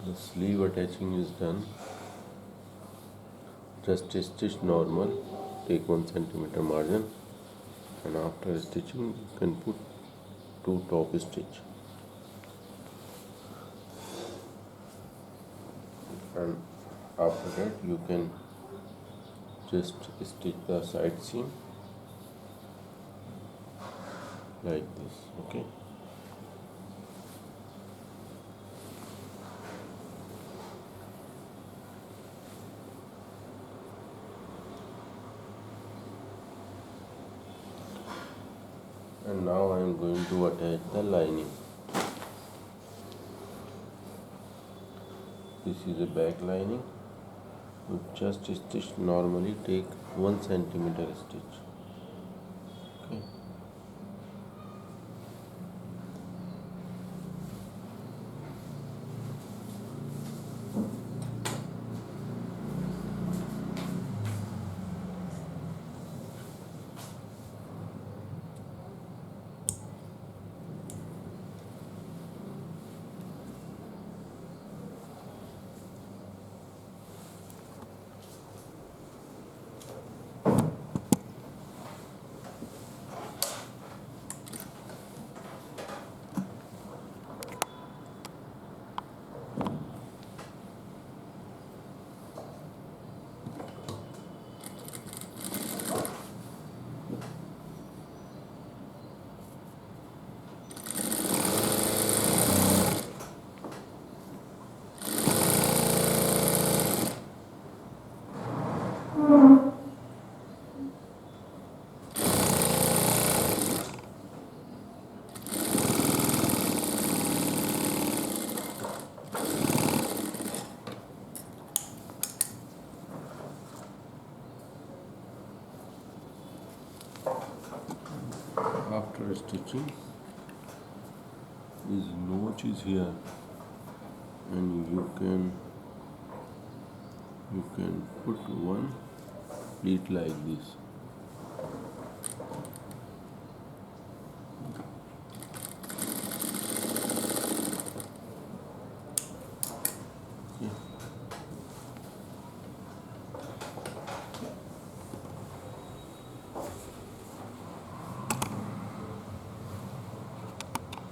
The sleeve attaching is done. Just stitch normal, take 1 centimeter margin, and after stitching you can put 2 top stitch, and after that you can just stitch the side seam like this. Okay. And now I am going to attach the lining. This is a back lining. You just stitch normally, take 1 centimeter stitch. Okay. After stitching, this notch is here, and you can put one pleat like this.